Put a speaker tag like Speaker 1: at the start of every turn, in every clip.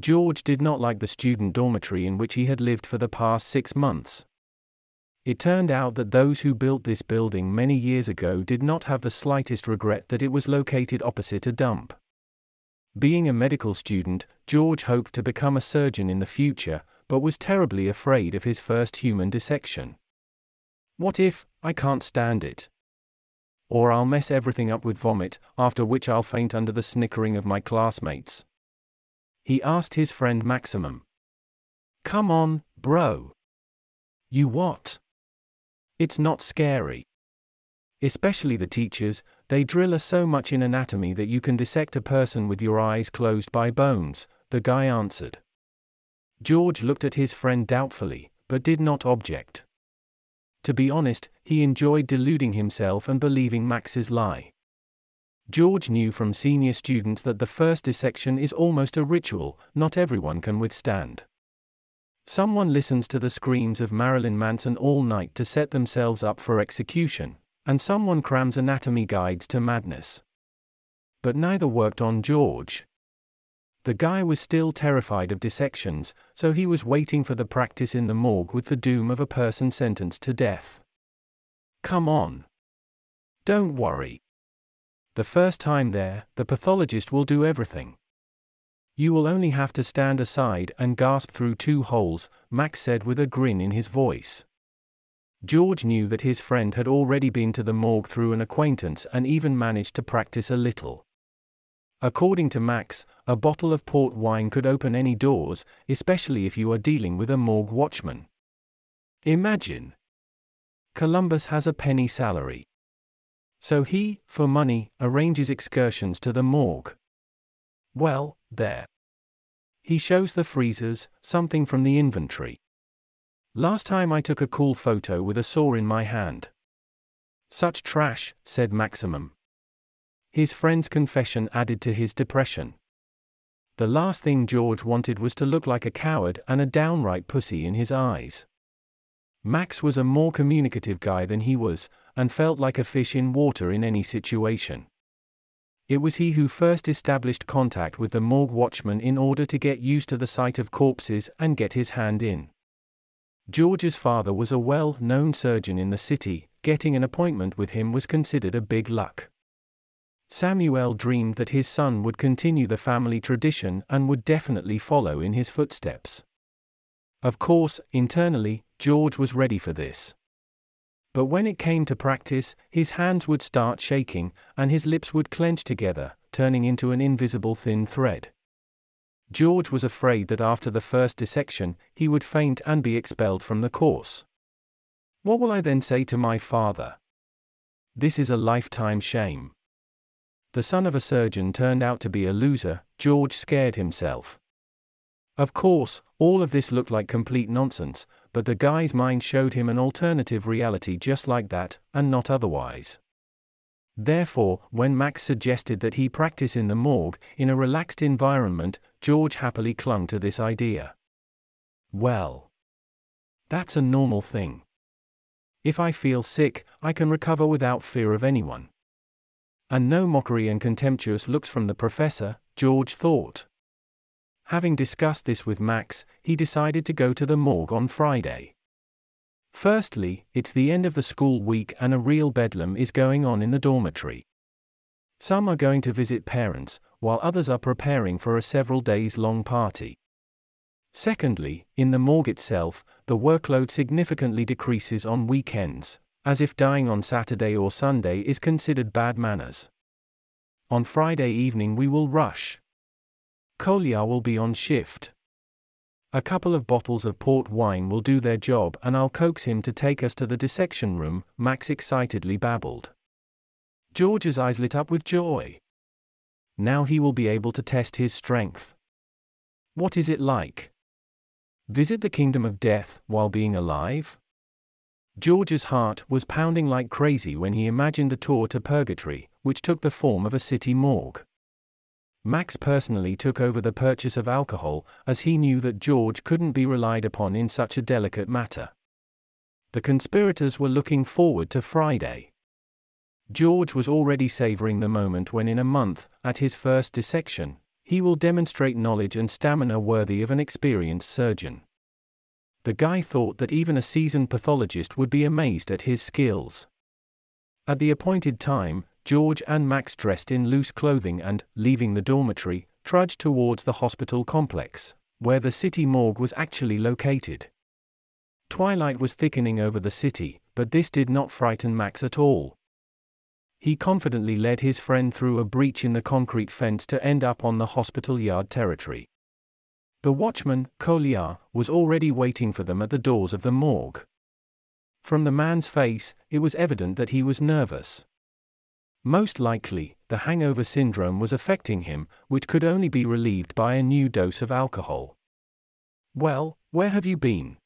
Speaker 1: George did not like the student dormitory in which he had lived for the past 6 months. It turned out that those who built this building many years ago did not have the slightest regret that it was located opposite a dump. Being a medical student, George hoped to become a surgeon in the future, but was terribly afraid of his first human dissection. What if I can't stand it? Or I'll mess everything up with vomit, after which I'll faint under the snickering of my classmates? He asked his friend Maximum. Come on, bro. You what? It's not scary. Especially the teachers, they drill us so much in anatomy that you can dissect a person with your eyes closed by bones, the guy answered. George looked at his friend doubtfully, but did not object. To be honest, he enjoyed deluding himself and believing Max's lie. George knew from senior students that the first dissection is almost a ritual not everyone can withstand. Someone listens to the screams of Marilyn Manson all night to set themselves up for execution, and someone crams anatomy guides to madness. But neither worked on George. The guy was still terrified of dissections, so he was waiting for the practice in the morgue with the doom of a person sentenced to death. Come on. Don't worry. The first time there, the pathologist will do everything. You will only have to stand aside and gasp through 2 holes, Max said with a grin in his voice. George knew that his friend had already been to the morgue through an acquaintance and even managed to practice a little. According to Max, a bottle of port wine could open any doors, especially if you are dealing with a morgue watchman. Imagine. Columbus has a penny salary. So he, for money, arranges excursions to the morgue. Well, there. He shows the freezers, something from the inventory. Last time I took a cool photo with a saw in my hand. Such trash, said Maximum. His friend's confession added to his depression. The last thing George wanted was to look like a coward and a downright pussy in his eyes. Max was a more communicative guy than he was, and felt like a fish in water in any situation. It was he who first established contact with the morgue watchman in order to get used to the sight of corpses and get his hand in. George's father was a well-known surgeon in the city. Getting an appointment with him was considered a big luck. Samuel dreamed that his son would continue the family tradition and would definitely follow in his footsteps. Of course, internally, George was ready for this. But when it came to practice, his hands would start shaking, and his lips would clench together, turning into an invisible thin thread. George was afraid that after the first dissection, he would faint and be expelled from the course. What will I then say to my father? This is a lifetime shame. The son of a surgeon turned out to be a loser. George scared himself. Of course, all of this looked like complete nonsense, but the guy's mind showed him an alternative reality just like that, and not otherwise. Therefore, when Max suggested that he practice in the morgue, in a relaxed environment, George happily clung to this idea. Well, that's a normal thing. If I feel sick, I can recover without fear of anyone. And no mockery and contemptuous looks from the professor, George thought. Having discussed this with Max, he decided to go to the morgue on Friday. Firstly, it's the end of the school week and a real bedlam is going on in the dormitory. Some are going to visit parents, while others are preparing for a several days-long party. Secondly, in the morgue itself, the workload significantly decreases on weekends, as if dying on Saturday or Sunday is considered bad manners. On Friday evening we will rush. Collier will be on shift. A couple of bottles of port wine will do their job and I'll coax him to take us to the dissection room, Max excitedly babbled. George's eyes lit up with joy. Now he will be able to test his strength. What is it like? Visit the kingdom of death while being alive? George's heart was pounding like crazy when he imagined the tour to purgatory, which took the form of a city morgue. Max personally took over the purchase of alcohol, as he knew that George couldn't be relied upon in such a delicate matter. The conspirators were looking forward to Friday. George was already savoring the moment when in a month, at his first dissection, He will demonstrate knowledge and stamina worthy of an experienced surgeon. The guy thought that even a seasoned pathologist would be amazed at his skills. At the appointed time, George and Max dressed in loose clothing and, leaving the dormitory, trudged towards the hospital complex, where the city morgue was actually located. Twilight was thickening over the city, but this did not frighten Max at all. He confidently led his friend through a breach in the concrete fence to end up on the hospital yard territory. The watchman, Collier, was already waiting for them at the doors of the morgue. From the man's face, it was evident that he was nervous. Most likely, the hangover syndrome was affecting him, which could only be relieved by a new dose of alcohol. "Well, where have you been?"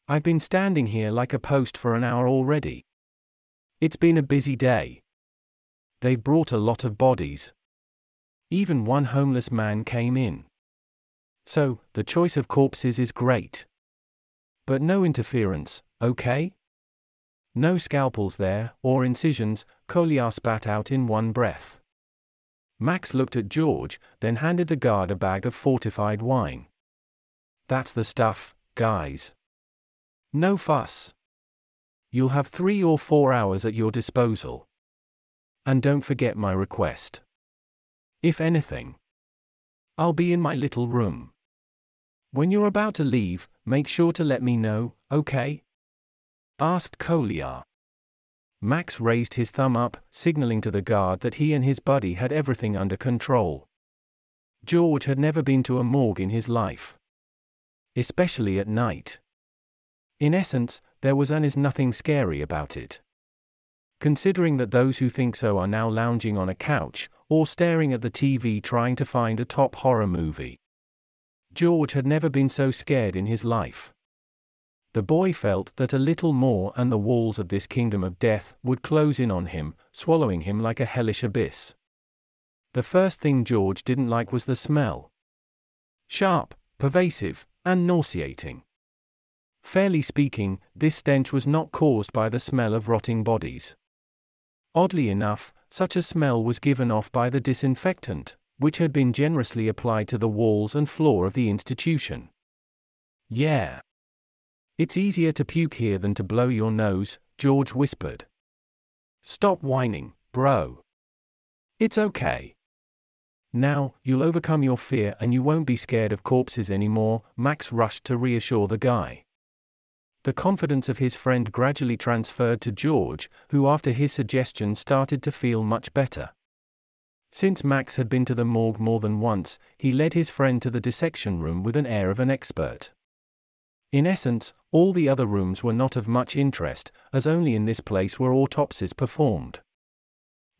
Speaker 1: "I've been standing here like a post for an hour already." "It's been a busy day. They've brought a lot of bodies. Even one homeless man came in. So, the choice of corpses is great. But no interference, okay? No scalpels there, or incisions," Collier spat out in one breath. Max looked at George, then handed the guard a bag of fortified wine. "That's the stuff, guys. No fuss. You'll have 3 or 4 hours at your disposal. And don't forget my request. If anything, I'll be in my little room. When you're about to leave, make sure to let me know, okay?" asked Collier. Max raised his thumb up, signaling to the guard that he and his buddy had everything under control. George had never been to a morgue in his life, especially at night. In essence, there was and is nothing scary about it. Considering that those who think so are now lounging on a couch, or staring at the TV trying to find a top horror movie. George had never been so scared in his life. The boy felt that a little more and the walls of this kingdom of death would close in on him, swallowing him like a hellish abyss. The first thing George didn't like was the smell. Sharp, pervasive, and nauseating. Fairly speaking, this stench was not caused by the smell of rotting bodies. Oddly enough, such a smell was given off by the disinfectant, which had been generously applied to the walls and floor of the institution. "Yeah. It's easier to puke here than to blow your nose," George whispered. "Stop whining, bro. It's okay. Now, you'll overcome your fear and you won't be scared of corpses anymore," Max rushed to reassure the guy. The confidence of his friend gradually transferred to George, who after his suggestion started to feel much better. Since Max had been to the morgue more than once, he led his friend to the dissection room with an air of an expert. In essence, all the other rooms were not of much interest, as only in this place were autopsies performed.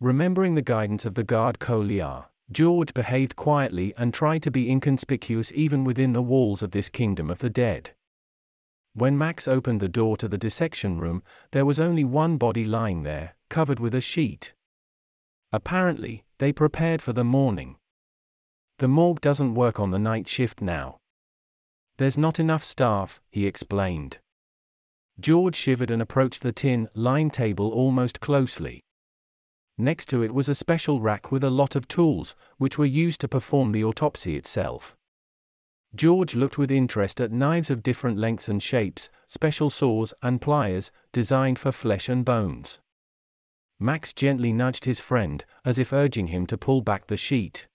Speaker 1: Remembering the guidance of the guard Collier, George behaved quietly and tried to be inconspicuous even within the walls of this kingdom of the dead. When Max opened the door to the dissection room, there was only one body lying there, covered with a sheet. Apparently, they prepared for the morning. "The morgue doesn't work on the night shift now. There's not enough staff," he explained. George shivered and approached the tin-lined table almost closely. Next to it was a special rack with a lot of tools, which were used to perform the autopsy itself. George looked with interest at knives of different lengths and shapes, special saws and pliers, designed for flesh and bones. Max gently nudged his friend, as if urging him to pull back the sheet.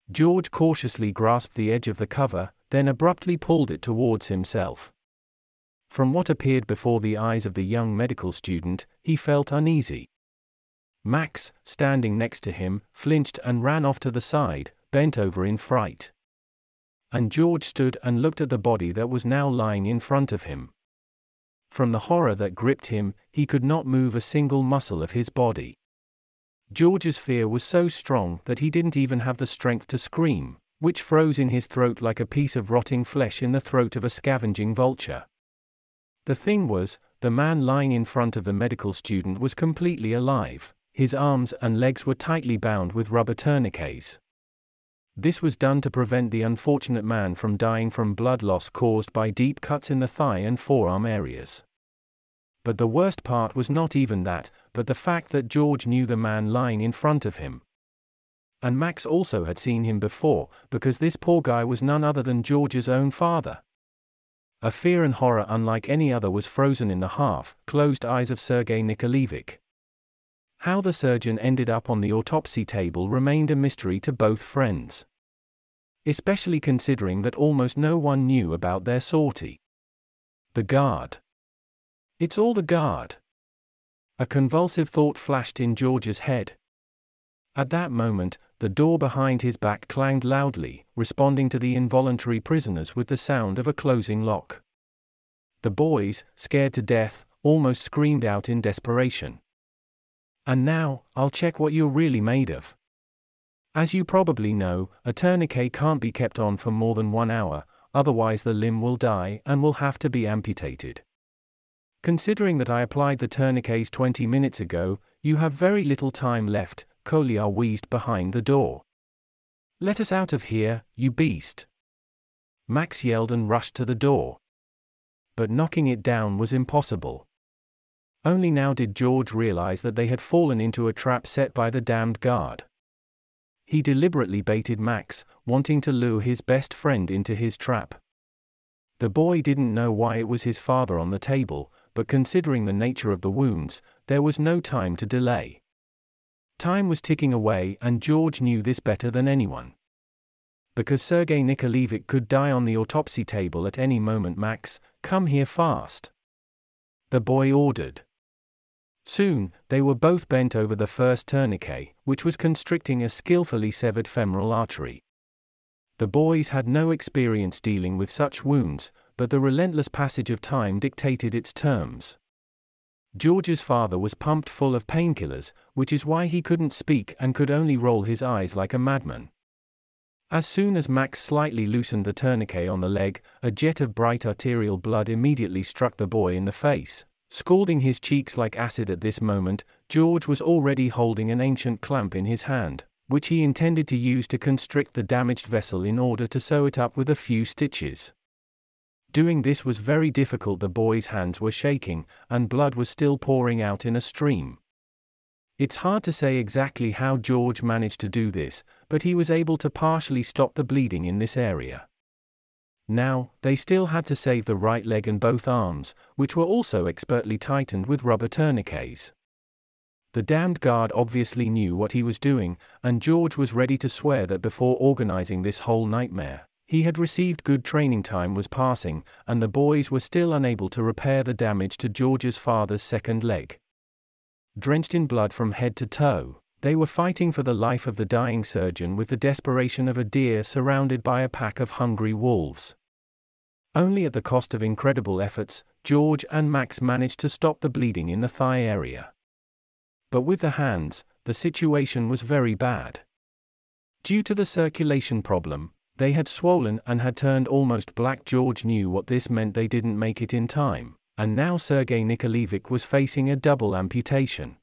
Speaker 1: George cautiously grasped the edge of the cover, then abruptly pulled it towards himself. From what appeared before the eyes of the young medical student, he felt uneasy. Max, standing next to him, flinched and ran off to the side, bent over in fright. And George stood and looked at the body that was now lying in front of him. From the horror that gripped him, he could not move a single muscle of his body. George's fear was so strong that he didn't even have the strength to scream, which froze in his throat like a piece of rotting flesh in the throat of a scavenging vulture. The thing was, the man lying in front of the medical student was completely alive. His arms and legs were tightly bound with rubber tourniquets. This was done to prevent the unfortunate man from dying from blood loss caused by deep cuts in the thigh and forearm areas. But the worst part was not even that, but the fact that George knew the man lying in front of him. and Max also had seen him before, because this poor guy was none other than George's own father. A fear and horror unlike any other was frozen in the half-closed eyes of Sergei Nikolaevich. How the surgeon ended up on the autopsy table remained a mystery to both friends, especially considering that almost no one knew about their sortie. The guard. It's all the guard. A convulsive thought flashed in George's head. At that moment, the door behind his back clanged loudly, responding to the involuntary prisoners with the sound of a closing lock. The boys, scared to death, almost screamed out in desperation. And now, I'll check what you're really made of. As you probably know, a tourniquet can't be kept on for more than 1 hour, otherwise the limb will die and will have to be amputated. Considering that I applied the tourniquets 20 minutes ago, you have very little time left, Kolyar wheezed behind the door. Let us out of here, you beast! Max yelled and rushed to the door. But knocking it down was impossible. Only now did George realize that they had fallen into a trap set by the damned guard. He deliberately baited Max, wanting to lure his best friend into his trap. The boy didn't know why it was his father on the table, but considering the nature of the wounds, there was no time to delay. Time was ticking away, and George knew this better than anyone. Because Sergei Nikolaevich could die on the autopsy table at any moment. Max, come here fast, the boy ordered. Soon, they were both bent over the first tourniquet, which was constricting a skillfully severed femoral artery. The boys had no experience dealing with such wounds, but the relentless passage of time dictated its terms. George's father was pumped full of painkillers, which is why he couldn't speak and could only roll his eyes like a madman. As soon as Max slightly loosened the tourniquet on the leg, a jet of bright arterial blood immediately struck the boy in the face, scalding his cheeks like acid. At this moment, George was already holding an ancient clamp in his hand, which he intended to use to constrict the damaged vessel in order to sew it up with a few stitches. Doing this was very difficult. The boy's hands were shaking, and blood was still pouring out in a stream. It's hard to say exactly how George managed to do this, but he was able to partially stop the bleeding in this area. Now, they still had to save the right leg and both arms, which were also expertly tightened with rubber tourniquets. The damned guard obviously knew what he was doing, and George was ready to swear that before organizing this whole nightmare, he had received good training. Time was passing, and the boys were still unable to repair the damage to George's father's second leg. Drenched in blood from head to toe, they were fighting for the life of the dying surgeon with the desperation of a deer surrounded by a pack of hungry wolves. Only at the cost of incredible efforts, George and Max managed to stop the bleeding in the thigh area. But with the hands, the situation was very bad. Due to the circulation problem, they had swollen and had turned almost black. George knew what this meant. They didn't make it in time, and now Sergei Nikolaevich was facing a double amputation.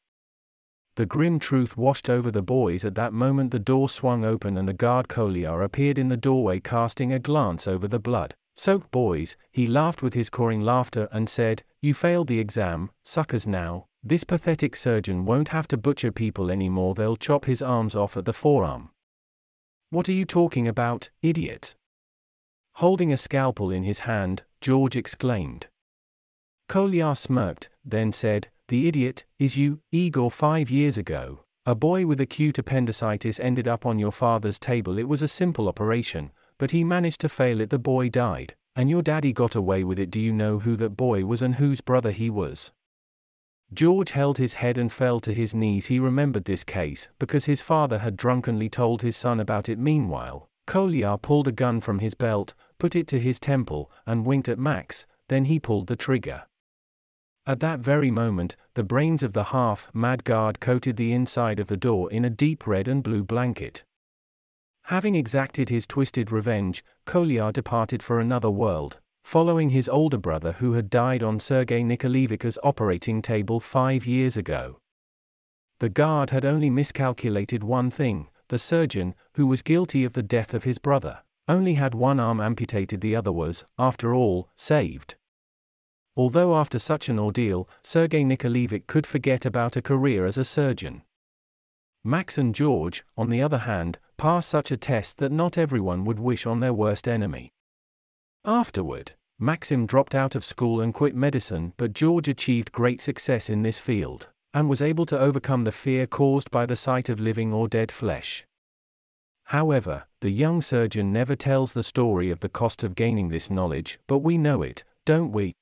Speaker 1: The grim truth washed over the boys at that moment. The door swung open and the guard Kolyar appeared in the doorway, casting a glance over the blood-soaked boys. He laughed with his cawing laughter and said, "You failed the exam, suckers. Now, this pathetic surgeon won't have to butcher people anymore. They'll chop his arms off at the forearm." "What are you talking about, idiot?" Holding a scalpel in his hand, George exclaimed. Kolyar smirked, then said, "The idiot is you, Igor. 5 years ago, a boy with acute appendicitis ended up on your father's table. It was a simple operation, but he managed to fail it. The boy died, and your daddy got away with it. Do you know who that boy was and whose brother he was?" George held his head and fell to his knees. He remembered this case, because his father had drunkenly told his son about it. Meanwhile, Kolyar pulled a gun from his belt, put it to his temple, and winked at Max, then he pulled the trigger. At that very moment, the brains of the half-mad guard coated the inside of the door in a deep red and blue blanket. Having exacted his twisted revenge, Kolyar departed for another world, following his older brother who had died on Sergei Nikolaivich's operating table 5 years ago. The guard had only miscalculated one thing: the surgeon, who was guilty of the death of his brother, only had one arm amputated. The other was, after all, saved. Although after such an ordeal, Sergei Nikolaevich could forget about a career as a surgeon. Max and George, on the other hand, passed such a test that not everyone would wish on their worst enemy. Afterward, Maxim dropped out of school and quit medicine, but George achieved great success in this field, and was able to overcome the fear caused by the sight of living or dead flesh. However, the young surgeon never tells the story of the cost of gaining this knowledge, but we know it, don't we?